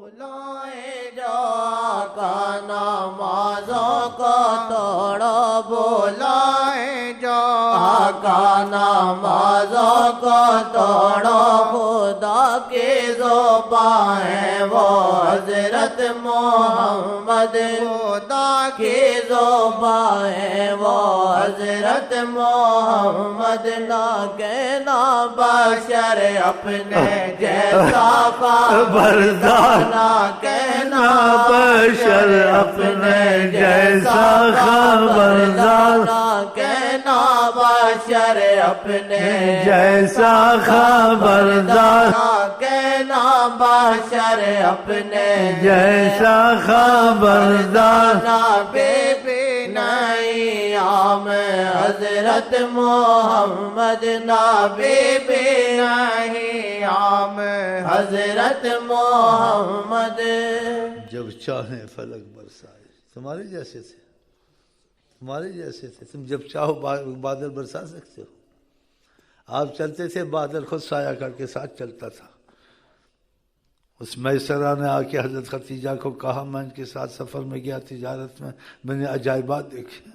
بلائیں جا کا نمازوں کو توڑو، بلائیں جا کا نمازوں کو توڑو، خدا کی زبان ہے وہ حضرت محمد، خدا کی زبان ہے وہ حضرت محمد، نہ کہنا بشر اپنے جیسا خبردار، نہ کہنا بشر اپنے جیسا خبردار، نہ کہنا بشر اپنے جیسا خبردار، نہ کہنا بشر اپنے جیسا خبردار، نہ بے بی نہیں عام حضرت محمد، نہ بے بی نہیں عام حضرت محمد۔ جب چاہیں فلک برسائے، تمہارے جیسے تھے، تمہارے جیسے تھے، تم جب چاہو بادل برسا سکتے ہو۔ آپ چلتے تھے، بادل خود سایہ کر کے ساتھ چلتا تھا۔ اس میسرہ نے آ کے حضرت خدیجہ کو کہا، میں ان کے ساتھ سفر میں گیا تجارت میں نے عجائبات دیکھے۔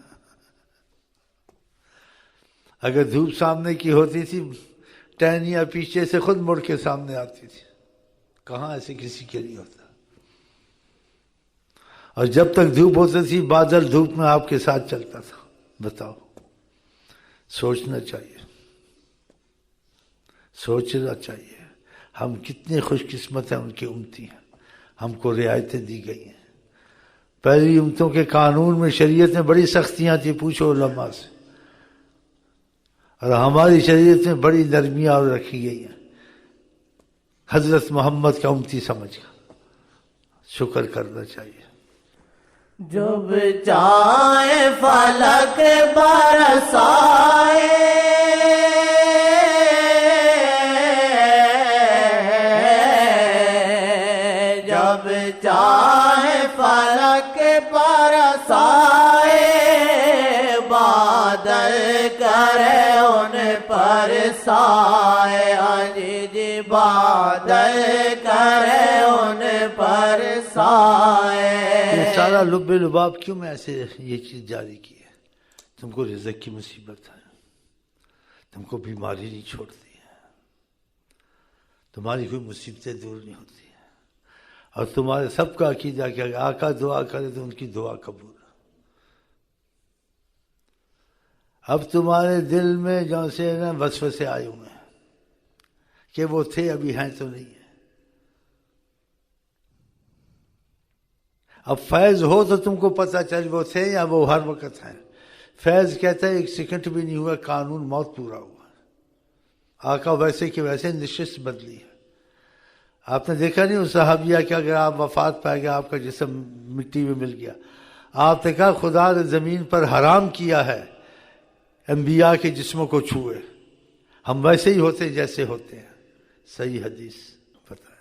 اگر دھوپ سامنے کی ہوتی تھی، ٹہنیاں پیچھے سے خود مڑ کے سامنے آتی تھی، کہاں ایسے کسی کے لیے ہوتا۔ اور جب تک دھوپ ہوتی تھی، بادل دھوپ میں آپ کے ساتھ چلتا تھا۔ بتاؤ، سوچنا چاہیے، سوچنا چاہیے ہم کتنے خوش قسمت ہیں، ان کی امتی ہیں، ہم کو رعایتیں دی گئی ہیں۔ پہلی امتوں کے قانون میں، شریعت میں بڑی سختیاں تھیں، پوچھو علماء سے، اور ہماری شریعت میں بڑی نرمیاں اور رکھی گئی ہیں۔ حضرت محمد کا امتی سمجھ کر شکر کرنا چاہیے۔ جب چاہے فلک برسائے، جب چاہے فلک برسائے، بادل کرے ان پر سائے، جی بادل کرے ان پر سائے۔ سارا لب لباب کیوں میں ایسے یہ چیز جاری کی ہے؟ تم کو رزق کی مصیبت ہے، تم کو بیماری نہیں چھوڑتی ہے، تمہاری کوئی مصیبتیں دور نہیں ہوتی ہیں، اور تمہارے سب کا عقیدہ کہ اگر آقا دعا کرے تو ان کی دعا قبول ہے۔ اب تمہارے دل میں جو سے نا وسوسے آئے ہوئے ہیں کہ وہ تھے، ابھی ہیں تو نہیں ہے۔ اب فیض ہو تو تم کو پتہ چل وہ تھے یا وہ ہر وقت ہیں۔ فیض کہتا ہے ایک سیکنڈ بھی نہیں ہوا، قانون موت پورا ہوا۔ آقا ویسے کہ ویسے نشست بدلی ہے۔ آپ نے دیکھا نہیں اس صحابیہ کہ اگر آپ وفات پائے گا، آپ کا جسم مٹی میں مل گیا، آپ نے کہا خدا نے زمین پر حرام کیا ہے انبیاء کے جسموں کو چھوئے، ہم ویسے ہی ہوتے جیسے ہوتے ہیں۔ صحیح حدیث پتہ ہے۔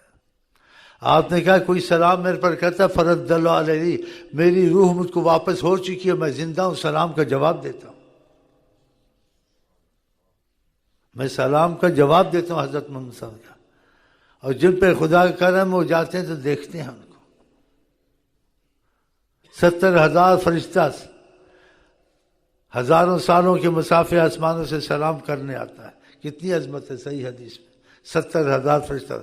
آپ نے کہا کوئی سلام میرے پر کرتا، فرد اللہ علیہ، میری روح مجھ کو واپس ہو چکی ہے، میں زندہ ہوں، سلام کا جواب دیتا ہوں، میں سلام کا جواب دیتا ہوں حضرت محمد صلی اللہ علیہ وسلم کا۔ اور جن پہ خدا کا کرم ہو جاتے ہیں تو دیکھتے ہیں ان کو۔ 70,000 فرشتہ ہزاروں سالوں کے مسافر آسمانوں سے سلام کرنے آتا ہے، کتنی عظمت ہے صحیح حدیث میں۔ 70,000 فرشتہ،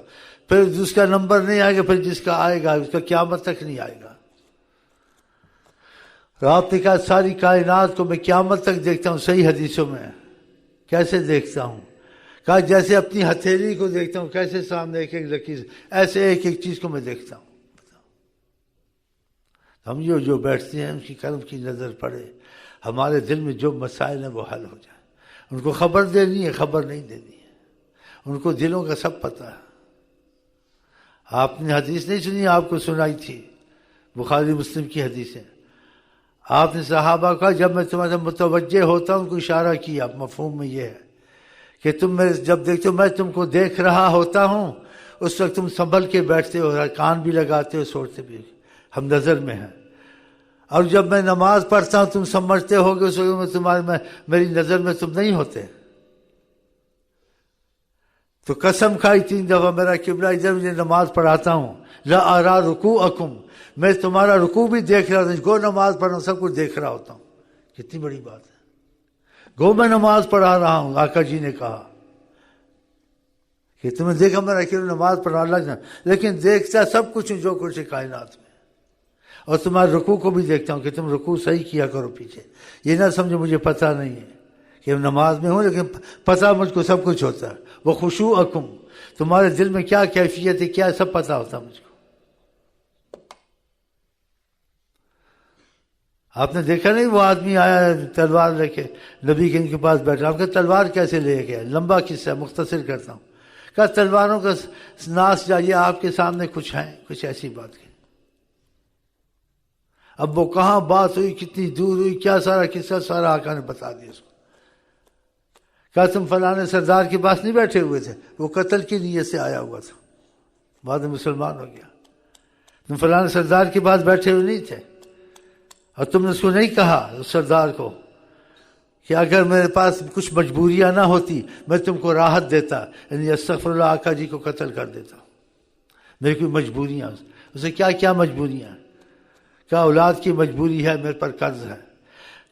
پھر جس کا نمبر نہیں آئے گا، پھر جس کا آئے گا اس کا قیامت تک نہیں آئے گا۔ آپ نے کہا ساری کائنات کو میں قیامت تک دیکھتا ہوں، صحیح حدیثوں میں۔ کیسے دیکھتا ہوں؟ کہا جیسے اپنی ہتھیلی کو دیکھتا ہوں، کیسے سامنے ایک ایک لکیر، ایسے ایک ایک چیز کو میں دیکھتا ہوں۔ ہم جو بیٹھتے ہیں ان کی کرم کی نظر پڑے، ہمارے دل میں جو مسائل ہیں وہ حل ہو جائیں۔ ان کو خبر دینی ہے، خبر نہیں دینی ہے، ان کو دلوں کا سب پتہ ہے۔ آپ نے حدیث نہیں سنی، آپ کو سنائی تھی، بخاری مسلم کی حدیث ہے۔ آپ نے صحابہ کا جب میں تمہارے متوجہ ہوتا ہوں، ان کو اشارہ کیا، مفہوم میں یہ ہے کہ تم میرے جب دیکھتے ہو میں تم کو دیکھ رہا ہوتا ہوں، اس وقت تم سنبھل کے بیٹھتے ہو، کان بھی لگاتے ہو، سوچتے بھی، ہم نظر میں ہیں۔ اور جب میں نماز پڑھتا ہوں تم سمجھتے ہو کہ اس وقت میں میری نظر میں تم نہیں ہوتے۔ تو قسم کھائی 3 دفعہ میرا قبلہ ادھر مجھے نماز پڑھاتا ہوں، لا ارا رکوعکم، میں تمہارا رکوع بھی دیکھ رہا ہوں، گو نماز پڑھ رہا ہوں، سب کچھ دیکھ رہا ہوتا ہوں۔ کتنی بڑی بات ہے، گو میں نماز پڑھا رہا ہوں۔ آقا جی نے کہا کہ تمہیں دیکھا میرا کہ نماز پڑھا اللہ جان، لیکن دیکھتا سب کچھ جو کچھ ہے کائنات میں، اور تمہارے رکوع کو بھی دیکھتا ہوں کہ تم رکوع صحیح کیا کرو پیچھے، یہ نہ سمجھو مجھے پتہ نہیں ہے کہ نماز میں ہوں، لیکن پتہ مجھ کو سب کچھ ہوتا ہے۔ وہ خشوعکم، تمہارے دل میں کیا کیفیت ہے کیا سب پتہ ہوتا مجھ کو۔ آپ نے دیکھا نہیں وہ آدمی آیا تلوار لے کے نبی کے ان کے پاس بیٹھا، آپ کا تلوار کیسے لے گیا؟ لمبا قصہ مختصر کرتا ہوں۔ کہا تلواروں کا ناس جائیے آپ کے سامنے کچھ ہیں، کچھ ایسی بات کی۔ اب وہ کہاں بات ہوئی، کتنی دور ہوئی، کیا سارا قصہ سارا آقا نے بتا دیا اس کو۔ کہا تم فلاں سردار کے پاس نہیں بیٹھے ہوئے تھے، وہ قتل کی نیت سے آیا ہوا تھا، بعد میں مسلمان ہو گیا۔ تم فلاں سردار کے پاس بیٹھے ہوئے نہیں تھے، اور تم نے اس کو نہیں کہا اس سردار کو کہ اگر میرے پاس کچھ مجبوریاں نہ ہوتی میں تم کو راحت دیتا، یعنی استغفر اللہ آقا جی کو قتل کر دیتا، میری کوئی مجبوریاں۔ اسے کیا کیا مجبوریاں؟ کہا اولاد کی مجبوری ہے، میرے پر قرض ہے۔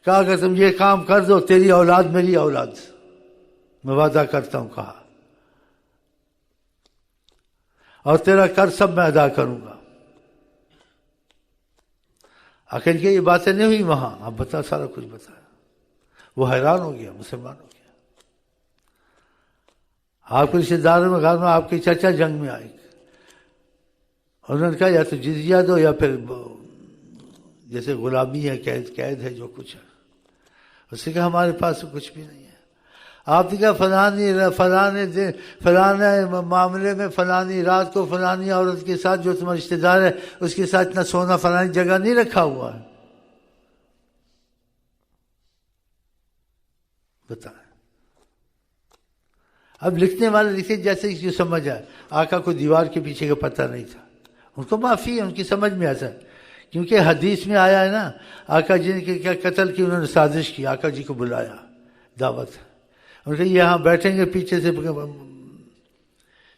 کہا اگر تم یہ کام کر دو تیری اولاد میری اولاد، میں وعدہ کرتا ہوں، کہا، اور تیرا قرض سب میں ادا کروں گا۔ آخر کہ یہ باتیں نہیں ہوئی وہاں، اب بتا سارا کچھ بتایا۔ وہ حیران ہو گیا، مسلمان ہو گیا۔ آپ کے رشتے داروں میں گھر میں آپ کے چچا جنگ میں آئے، انہوں نے کہا یا تو جزیہ دو یا پھر جیسے غلامی ہے، قید ہے، جو کچھ ہے۔ اس نے کہا ہمارے پاس کچھ بھی نہیں ہے۔ آپ نے کہا فلاں معاملے میں فلانی رات کو فلانی عورت کے ساتھ جو تمہارا رشتے دار ہے اس کے ساتھ اتنا سونا فلانی جگہ نہیں رکھا ہوا ہے، بتائیں۔ اب لکھنے والے لکھے جیسے جو سمجھ آئے، آقا کو دیوار کے پیچھے کا پتہ نہیں تھا، ان کو معافی ہے، ان کی سمجھ میں آتا ہے، کیونکہ حدیث میں آیا ہے نا، آقا جی نے کیا قتل کی، انہوں نے سازش کی، آقا جی کو بلایا، دعوت، ان کے یہاں بیٹھیں گے، پیچھے سے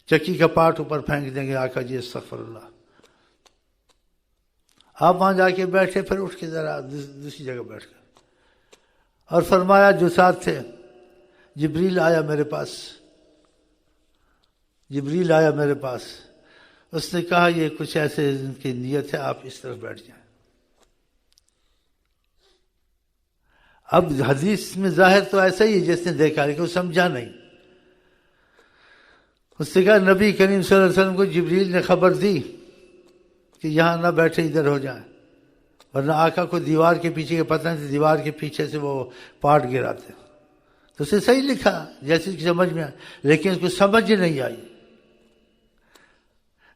چکی کا پاٹ اوپر پھینک دیں گے، آقا جی استغفر اللہ۔ آپ وہاں جا کے بیٹھے، پھر اٹھ کے ذرا دوسری جگہ بیٹھ گئے، اور فرمایا جو ساتھ تھے، جبریل آیا میرے پاس، اس نے کہا یہ کچھ ایسے ان کی نیت ہے، آپ اس طرف بیٹھ جائیں۔ اب حدیث میں ظاہر تو ایسا ہی ہے جس نے دیکھا، لیکن وہ سمجھا نہیں۔ اس نے کہا نبی کریم صلی اللہ علیہ وسلم کو جبریل نے خبر دی کہ یہاں نہ بیٹھے، ادھر ہو جائیں، ورنہ آقا کو دیوار کے پیچھے کا پتہ نہیں، دیوار کے پیچھے سے وہ پاٹ گراتے۔ تو اسے صحیح لکھا جیسے کہ سمجھ میں آیا، لیکن اس کو سمجھ نہیں آئی۔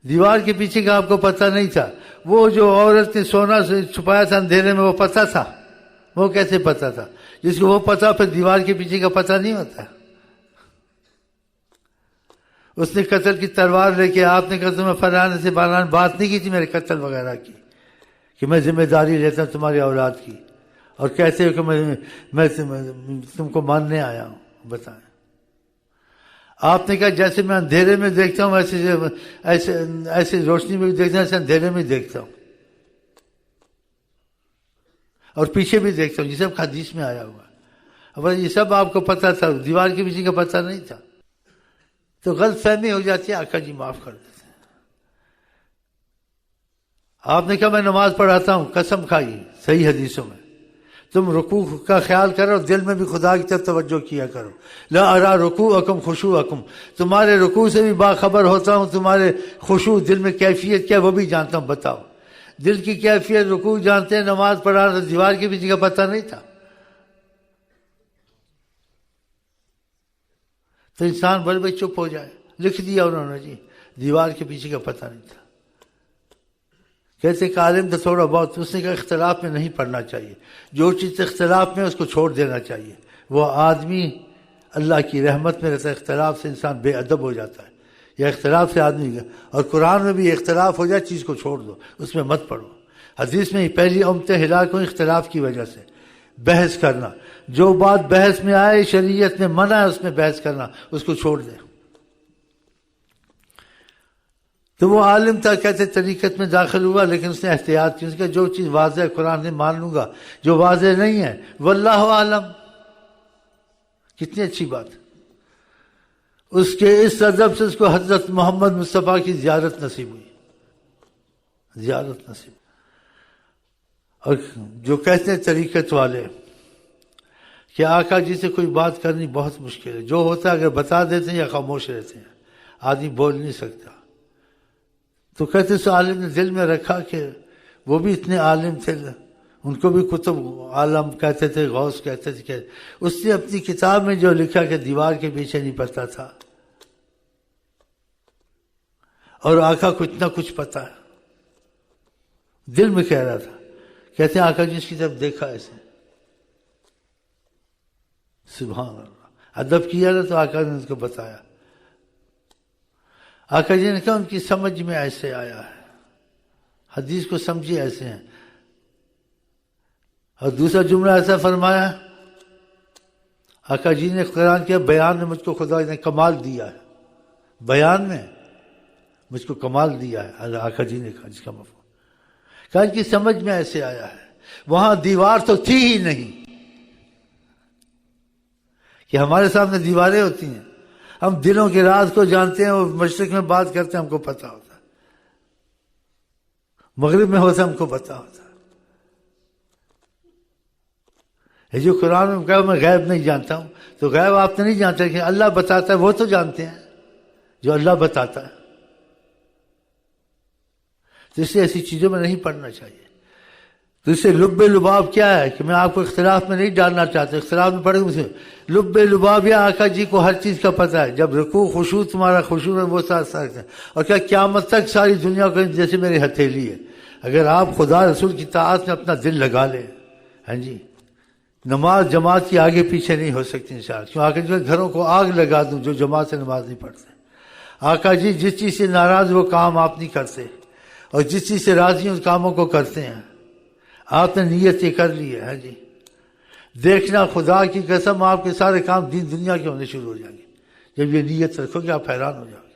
دیوار کے پیچھے کا آپ کو پتہ نہیں تھا، وہ جو عورت نے سونا سے چھپایا تھا اندھیرے میں، وہ پتہ تھا، وہ کیسے پتہ تھا؟ جس کو وہ پتہ پھر دیوار کے پیچھے کا پتہ نہیں ہوتا۔ اس نے قتل کی تلوار لے کے، آپ نے کہا تمہیں فلاں سے بات نہیں کی تھی میرے قتل وغیرہ کی، کہ میں ذمہ داری لیتا ہوں تمہاری اولاد کی، اور کہتے ہو کہ میں تم کو ماننے آیا ہوں، بتائیں۔ آپ نے کہا جیسے میں اندھیرے میں دیکھتا ہوں ایسے روشنی میں بھی دیکھتا ہوں، ایسے اندھیرے میں دیکھتا ہوں، اور پیچھے بھی دیکھتا ہوں، یہ سب حدیث میں آیا ہوا۔ اب یہ سب آپ کو پتہ تھا، دیوار کے پیچھے کا پتہ نہیں تھا، تو غلط فہمی ہو جاتی ہے، آقا جی معاف کر دیتے ہیں۔ آپ نے کہا میں نماز پڑھاتا ہوں، قسم کھائی صحیح حدیثوں میں، تم رکوع کا خیال کرو، دل میں بھی خدا کی طرف توجہ کیا کرو، لا ارا رکوعکم خشوعکم، تمہارے رکوع سے بھی باخبر ہوتا ہوں، تمہارے خشوع دل میں کیفیت کیا وہ بھی جانتا ہوں، بتاؤ دل کی کیفیت، رکوع جانتے ہیں، نماز پڑھانا، دیوار کے پیچھے کا پتہ نہیں تھا۔ تو انسان بڑے بڑے چپ ہو جائے، لکھ دیا انہوں نے جی دیوار کے پیچھے کا پتہ نہیں تھا۔ کہتے کہ عالم تو تھوڑا بہت، اس نے کہا اختلاف میں نہیں پڑھنا چاہیے، جو چیز اختلاف میں اس کو چھوڑ دینا چاہیے۔ وہ آدمی اللہ کی رحمت میں رہتا ہے، اختلاف سے انسان بے ادب ہو جاتا ہے، یا اختلاف سے آدمی، اور قرآن میں بھی اختلاف ہو جائے چیز کو چھوڑ دو، اس میں مت پڑھو۔ حدیث میں پہلی امت ہلاک ہوئی اختلاف کی وجہ سے، بحث کرنا، جو بات بحث میں آئے شریعت میں منع ہے اس میں بحث کرنا، اس کو چھوڑ دیں۔ تو وہ عالم تھا، کہتے طریقت میں داخل ہوا، لیکن اس نے احتیاط کی، اس کا جو چیز واضح ہے قرآن سے مان لوں گا، جو واضح نہیں ہے واللہ عالم. کتنی اچھی بات. اس کے اس ادب سے اس کو حضرت محمد مصطفیٰ کی زیارت نصیب ہوئی، زیارت نصیب. اور جو کہتے ہیں طریقت والے کہ آقا جی سے کوئی بات کرنی بہت مشکل ہے، جو ہوتا ہے اگر بتا دیتے ہیں یا خاموش رہتے ہیں، آدمی بول نہیں سکتا. تو کہتے اس عالم نے دل میں رکھا کہ وہ بھی اتنے عالم تھے، ان کو بھی کتب عالم کہتے تھے، غوث کہتے تھے. کہ اس نے اپنی کتاب میں جو لکھا کہ دیوار کے پیچھے نہیں پتا تھا، اور آقا کو اتنا کچھ پتا ہے. دل میں کہہ رہا تھا. کہتے ہیں آقا جی اس کی طرف دیکھا ایسے، سبحان اللہ، ادب کیا نا، تو آقا نے ان کو بتایا. آقا جی نے کہا ان کی سمجھ میں ایسے آیا ہے، حدیث کو سمجھے ایسے ہیں. اور دوسرا جملہ ایسا فرمایا، آقا جی نے قرآن کیا بیان میں مجھ کو خدا نے کمال دیا ہے، بیان میں مجھ کو کمال دیا ہے. آقا جی نے کہا جس کا مفہوم کہا ان کی سمجھ میں ایسے آیا ہے. وہاں دیوار تو تھی ہی نہیں کہ ہمارے سامنے دیواریں ہوتی ہیں، ہم دلوں کے راز کو جانتے ہیں، اور مشرق میں بات کرتے ہیں ہم کو پتا ہوتا ہے، مغرب میں ہوتا ہے ہم کو پتا ہوتا ہے. یہ جو قرآن میں کہا میں غیب نہیں جانتا ہوں، تو غیب آپ تو نہیں جانتے کہ اللہ بتاتا ہے، وہ تو جانتے ہیں جو اللہ بتاتا ہے. تو اس سے ایسی چیزوں میں نہیں پڑھنا چاہیے. تو اس سے لب لباب کیا ہے کہ میں آپ کو اختلاف میں نہیں ڈالنا چاہتا، اختلاف میں پڑھے مجھے لب لباب یا آقا جی کو ہر چیز کا پتہ ہے. جب رکوع خشوع تمہارا خشوع ہے وہ ساتھ ساتھ ہے. اور کیا قیامت تک ساری دنیا کو جیسے میری ہتھیلی ہے، اگر آپ خدا رسول کی طاعت میں اپنا دل لگا لیں، ہاں جی، نماز جماعت کی آگے پیچھے نہیں ہو سکتی انشاءاللہ. کیوں آقا جی گھروں کو آگ لگا دوں جو جماعت سے نماز نہیں پڑھتے. آقا جی جس چیز سے ناراض وہ کام آپ نہیں کرتے، اور جس چیز سے راضی اس کاموں کو کرتے ہیں. آپ نے نیت یہ کر لی ہے، ہاں جی، دیکھنا خدا کی قسم آپ کے سارے کام دین دنیا کے ہونے شروع ہو جائیں گے. جب یہ نیت رکھو گے آپ حیران ہو جاؤ گے.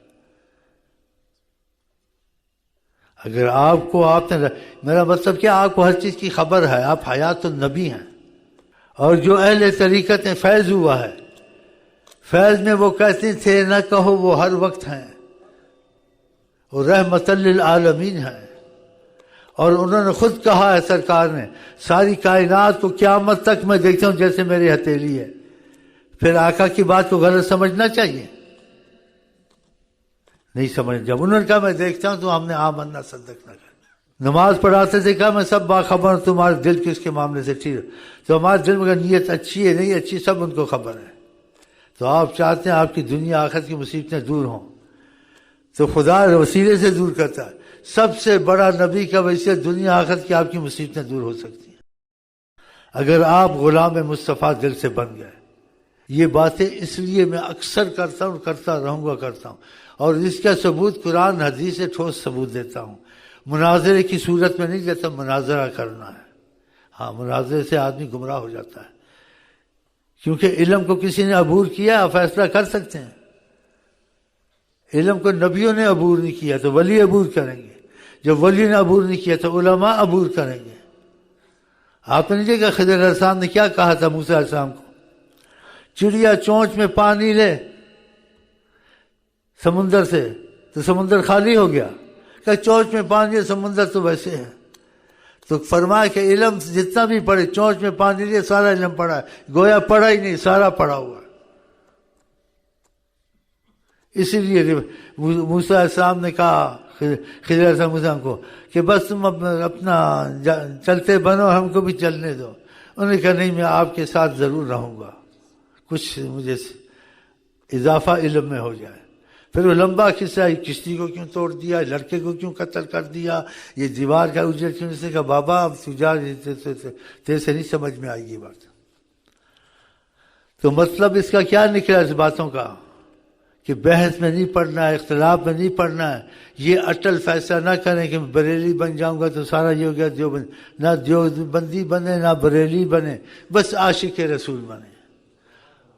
اگر آپ کو میرا مطلب کیا، آپ کو ہر چیز کی خبر ہے، آپ حیات النبی ہیں. اور جو اہل طریقت ہیں فیض ہوا ہے، فیض میں وہ کہتے تھے نہ کہو وہ ہر وقت ہیں، اور رحمت للعالمین ہیں. اور انہوں نے خود کہا ہے سرکار نے، ساری کائنات کو قیامت تک میں دیکھتا ہوں جیسے میری ہتھیلی ہے. پھر آقا کی بات کو غلط سمجھنا چاہیے؟ نہیں سمجھ. جب انہوں نے کہا میں دیکھتا ہوں تو ہم نے آمنا صدقنا کر. نماز پڑھاتے تھے کہا میں سب باخبر ہوں، تمہارے دل کس کے معاملے سے ٹھیک ہے. تو ہمارے دل میں نیت اچھی ہے نہیں اچھی سب ان کو خبر ہے. تو آپ چاہتے ہیں آپ کی دنیا آخرت کی مصیبتیں دور ہوں، تو خدا وسیلے سے دور کرتا ہے. سب سے بڑا نبی کا وسیلہ دنیا آخرت کی آپ کی مصیبتیں دور ہو سکتی ہیں اگر آپ غلام مصطفیٰ دل سے بن گئے. یہ باتیں اس لیے میں اکثر کرتا ہوں، کرتا رہوں گا کرتا ہوں، اور اس کا ثبوت قرآن حدیث سے ٹھوس ثبوت دیتا ہوں. مناظرے کی صورت میں نہیں دیتا، مناظرہ کرنا ہے. ہاں مناظرے سے آدمی گمراہ ہو جاتا ہے، کیونکہ علم کو کسی نے عبور کیا، فیصلہ کر سکتے ہیں. علم کو نبیوں نے عبور نہیں کیا تو ولی عبور کریں گے، جب ولی نے عبور نہیں کیا تو علماء عبور کریں گے. آپ نے نہیں دیکھا خضر علیہ السلام نے کیا کہا تھا موسیٰ علیہ السلام کو؟ چڑیا چونچ میں پانی لے سمندر سے تو سمندر خالی ہو گیا. کہ چونچ میں پانی ہے سمندر تو ویسے ہے. تو فرمایا کہ علم جتنا بھی پڑھے، چونچ میں پانی لے سارا علم پڑھا ہے، گویا پڑھا ہی نہیں، سارا پڑھا ہوا ہے. اسی لیے موسیٰ علیہ السلام نے کہا خضر علیہ السلام کو کہ بس تم اپنا چلتے بنو، ہم کو بھی چلنے دو. انہوں نے کہا نہیں میں آپ کے ساتھ ضرور رہوں گا، کچھ مجھے اضافہ علم میں ہو جائے. پھر وہ لمبا قصہ، کشتی کو کیوں توڑ دیا، لڑکے کو کیوں قتل کر دیا، یہ دیوار کا اجڑ کیوں. اس نے کہا بابا اب تجھا تیرے سے نہیں سمجھ میں آئے گی بات. تو مطلب اس کا کیا نکلا اس باتوں کا کہ بحث میں نہیں پڑھنا ہے، اختلاف میں نہیں پڑھنا ہے. یہ اٹل فیصلہ نہ کریں کہ میں بریلی بن جاؤں گا تو سارا یہ ہو گیا دیوبند. نہ دیوبندی بنے نہ بریلی بنے، بس عاشق رسول بنے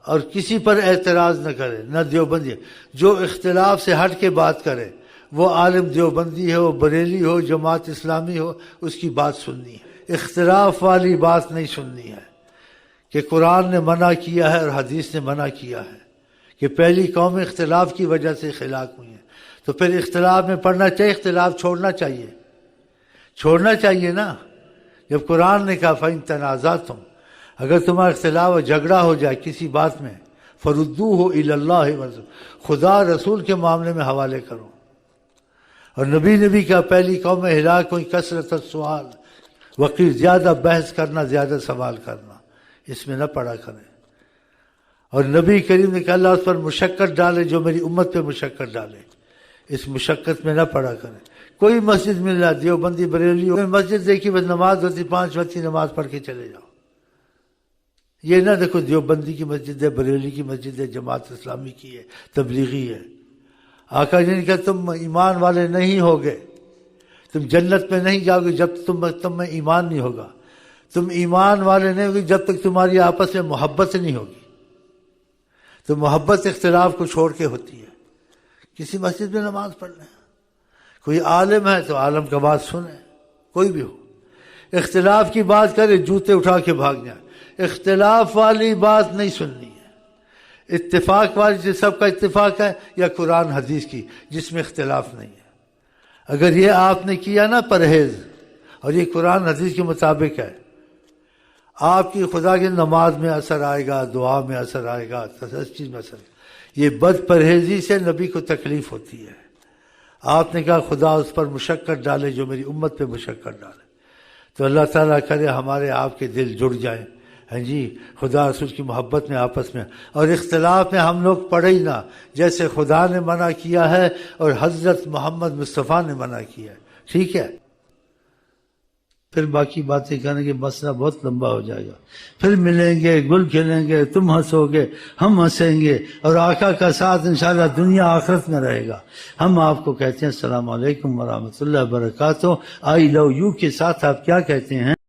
اور کسی پر اعتراض نہ کرے. نہ دیوبندی جو اختلاف سے ہٹ کے بات کرے وہ عالم دیوبندی ہو، بریلی ہو، جماعت اسلامی ہو، اس کی بات سننی ہے، اختلاف والی بات نہیں سننی ہے کہ قرآن نے منع کیا ہے اور حدیث نے منع کیا ہے کہ پہلی قوم اختلاف کی وجہ سے ہلاک ہوئی ہیں، تو پھر اختلاف میں پڑھنا چاہیے، اختلاف چھوڑنا چاہیے نا۔ جب قرآن نے کہا فَإِن تَنَازَعْتُمْ، اگر تمہارا اختلاف اور جھگڑا ہو جائے کسی بات میں، فَرُدُّوهُ إِلَى اللَّهِ وَالرَّسُولِ، خدا رسول کے معاملے میں حوالے کرو۔ اور نبی نے بھی کہا پہلی قوم میں ہلاک ہوئی کثرت السؤال، وقیر زیادہ بحث کرنا، زیادہ سوال کرنا، اس میں نہ پڑا کریں۔ اور نبی کریم نے کہا اللہ اس پر مشقت ڈالے جو میری امت پہ مشقت ڈالے، اس مشقت میں نہ پڑا کریں۔ کوئی مسجد مل رہا دیوبندی بریلی ہو، مسجد دیکھی بس نماز ہوتی 5 وقت کی نماز پڑھ کے چلے جاؤ، یہ نہ دیکھو دیوبندی کی مسجد ہے، بریلی کی مسجد ہے، جماعت اسلامی کی ہے، تبلیغی ہے۔ آقا جی نے کہا تم ایمان والے نہیں ہوگے، تم جنت میں نہیں جاؤ گے جب تم میں ایمان نہیں ہوگا، تم ایمان والے نہیں ہوگے جب تک تمہاری آپس میں محبت نہیں ہوگی۔ تو محبت اختلاف کو چھوڑ کے ہوتی ہے۔ کسی مسجد میں نماز پڑھ لیں، کوئی عالم ہے تو عالم کا بات سنیں، کوئی بھی ہو، اختلاف کی بات کرے جوتے اٹھا کے بھاگ جائیں، اختلاف والی بات نہیں سننی ہے۔ اتفاق والی جو سب کا اتفاق ہے، یا قرآن حدیث کی جس میں اختلاف نہیں ہے، اگر یہ آپ نے کیا نا پرہیز، اور یہ قرآن حدیث کے مطابق ہے، آپ کی خدا کی نماز میں اثر آئے گا، دعا میں اثر آئے گا، ہر چیز میں اثر آئے گا۔ یہ بد پرہیزی سے نبی کو تکلیف ہوتی ہے۔ آپ نے کہا خدا اس پر مشقت ڈالے جو میری امت پہ مشقت ڈالے۔ تو اللہ تعالیٰ کرے ہمارے آپ کے دل جڑ جائیں، ہاں جی، خدا رسول کی محبت میں آپس میں، اور اختلاف میں ہم لوگ پڑھے ہی نہ، جیسے خدا نے منع کیا ہے اور حضرت محمد مصطفیٰ نے منع کیا ہے، ٹھیک ہے؟ پھر باقی باتیں کرنے کے مسئلہ بہت لمبا ہو جائے گا۔ پھر ملیں گے، گل کھلیں گے، تم ہنسو گے، ہم ہنسیں گے، اور آقا کا ساتھ انشاءاللہ دنیا آخرت میں رہے گا۔ ہم آپ کو کہتے ہیں السلام علیکم ورحمۃ اللہ وبرکاتہ۔ آئی لو یو کے ساتھ آپ کیا کہتے ہیں؟